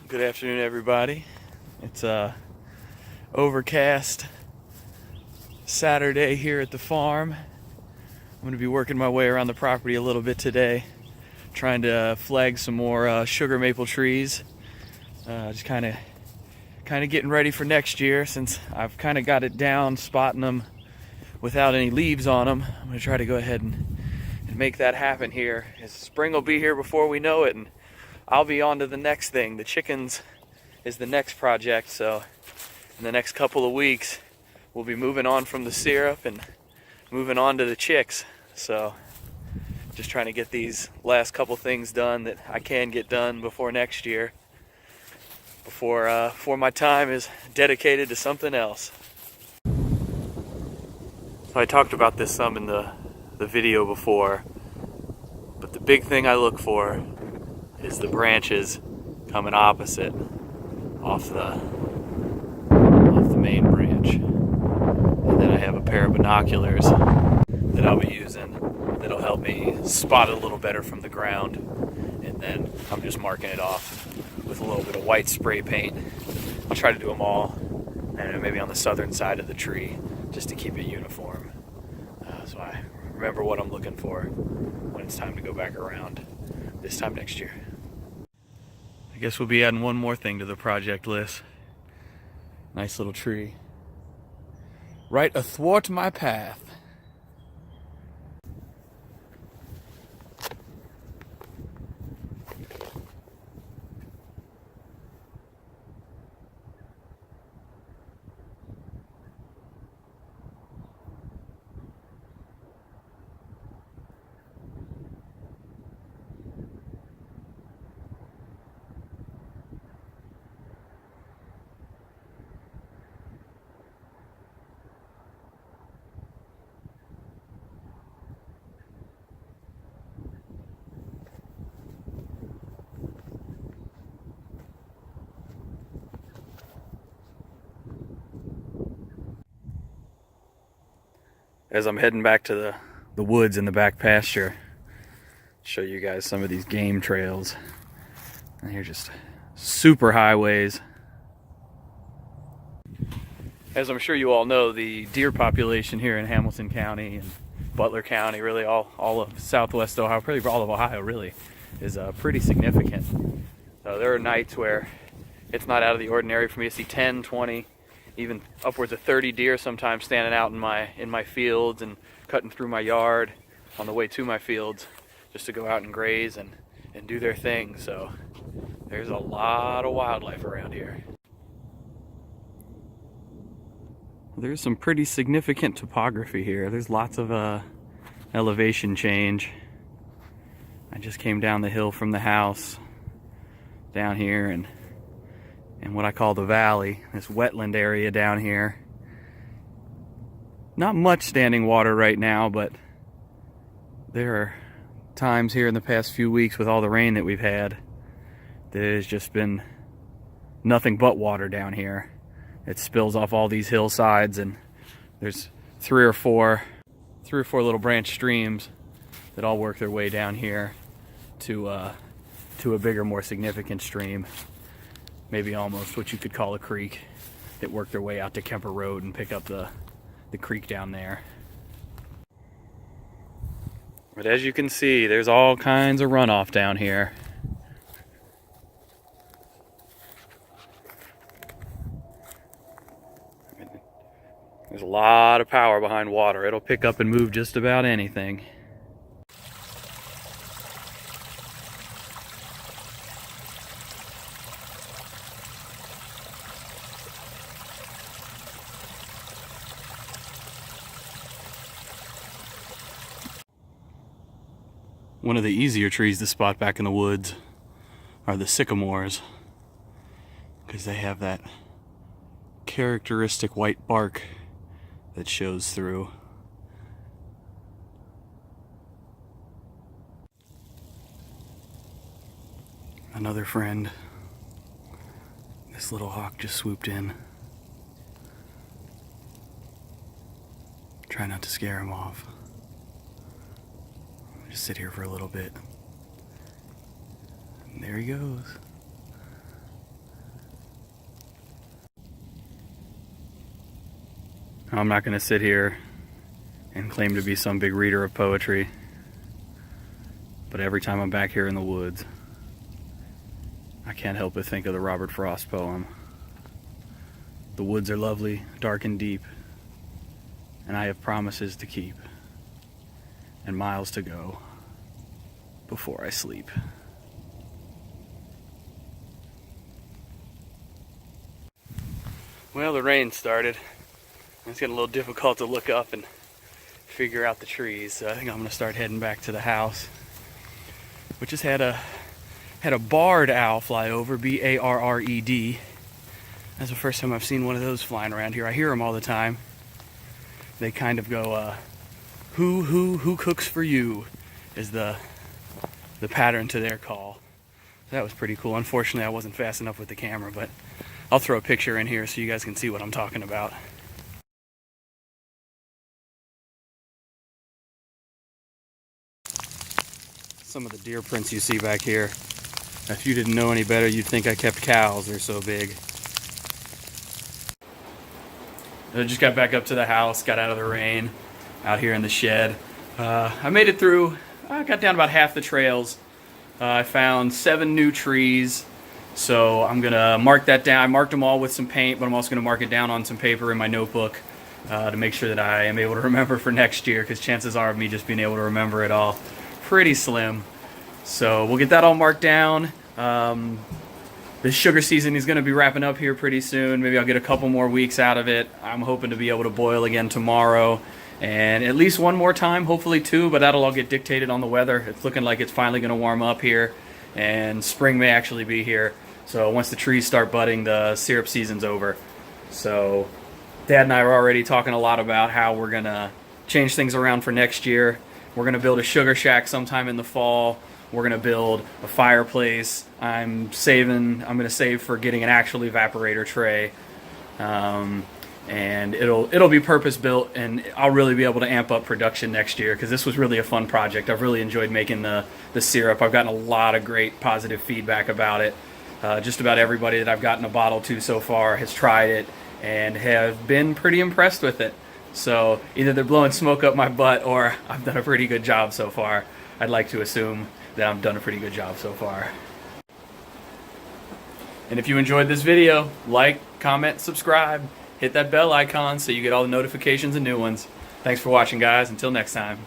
Good afternoon, everybody. It's overcast Saturday here at the farm. I'm going to be working my way around the property a little bit today, trying to flag some more sugar maple trees. Just kind of getting ready for next year, since I've kind of got it down, spotting them without any leaves on them. I'm going to try to go ahead and make that happen here. Spring will be here before we know it, and I'll be on to the next thing. The chickens is the next project, so in the next couple of weeks we'll be moving on from the syrup and moving on to the chicks. So just trying to get these last couple things done that I can get done before next year, before my time is dedicated to something else. So I talked about this some in the video before, but the big thing I look for is the branches coming opposite off the main branch. And then I have a pair of binoculars that I'll be using that'll help me spot it a little better from the ground. And then I'm just marking it off with a little bit of white spray paint. I'll try to do them all, and maybe on the southern side of the tree, just to keep it uniform. So I remember what I'm looking for when it's time to go back around this time next year. I guess we'll be adding one more thing to the project list. Nice little tree right athwart my path. As I'm heading back to the woods in the back pasture, show you guys some of these game trails. And they're just super highways. As I'm sure you all know, the deer population here in Hamilton County and Butler County, really all of southwest Ohio, probably all of Ohio really, is pretty significant. So there are nights where it's not out of the ordinary for me to see 10, 20, even upwards of 30 deer sometimes standing out in my fields and cutting through my yard on the way to my fields, just to go out and graze and do their thing. So there's a lot of wildlife around here. There's some pretty significant topography here. There's lots of elevation change. I just came down the hill from the house down here and what I call the valley, this wetland area down here. Not much standing water right now, but there are times here in the past few weeks with all the rain that we've had, there's just been nothing but water down here. It spills off all these hillsides, and there's three or four little branch streams that all work their way down here to a bigger, more significant stream. Maybe almost what you could call a creek, that work their way out to Kemper Road and pick up the creek down there. But as you can see, there's all kinds of runoff down here. There's a lot of power behind water. It'll pick up and move just about anything. One of the easier trees to spot back in the woods are the sycamores, because they have that characteristic white bark that shows through. Another friend. This little hawk just swooped in. Try not to scare him off. Just sit here for a little bit. And there he goes. I'm not going to sit here and claim to be some big reader of poetry, but every time I'm back here in the woods, I can't help but think of the Robert Frost poem. The woods are lovely, dark and deep, and I have promises to keep, and miles to go before I sleep. Well, the rain started. It's getting a little difficult to look up and figure out the trees, so I think I'm going to start heading back to the house. We just had a barred owl fly over, B-A-R-R-E-D. That's the first time I've seen one of those flying around here. I hear them all the time. They kind of go, who cooks for you is the pattern to their call. That was pretty cool. Unfortunately, I wasn't fast enough with the camera, but I'll throw a picture in here so you guys can see what I'm talking about. Some of the deer prints you see back here. If you didn't know any better, you'd think I kept cows. They're so big. I just got back up to the house, got out of the rain, out here in the shed. I made it through, I got down about half the trails. I found 7 new trees, so I'm gonna mark that down. I marked them all with some paint, but I'm also gonna mark it down on some paper in my notebook to make sure that I am able to remember for next year, because chances are of me just being able to remember it all pretty slim. So we'll get that all marked down. The sugar season is going to be wrapping up here pretty soon. Maybe I'll get a couple more weeks out of it. I'm hoping to be able to boil again tomorrow, and at least one more time, hopefully 2, but that'll all get dictated on the weather. It's looking like it's finally going to warm up here, and spring may actually be here. So once the trees start budding, the syrup season's over. So Dad and I are already talking a lot about how we're going to change things around for next year. We're going to build a sugar shack sometime in the fall. We're going to build a fireplace. I'm going to save for getting an actual evaporator tray. And it'll be purpose built, and I'll really be able to amp up production next year, because this was really a fun project. I've really enjoyed making the syrup. I've gotten a lot of great positive feedback about it. Just about everybody that I've gotten a bottle to so far has tried it and have been pretty impressed with it. So either they're blowing smoke up my butt, or I've done a pretty good job so far. I'd like to assume that I've done a pretty good job so far. And if you enjoyed this video, like, comment, subscribe, hit that bell icon so you get all the notifications and new ones. Thanks for watching, guys. Until next time.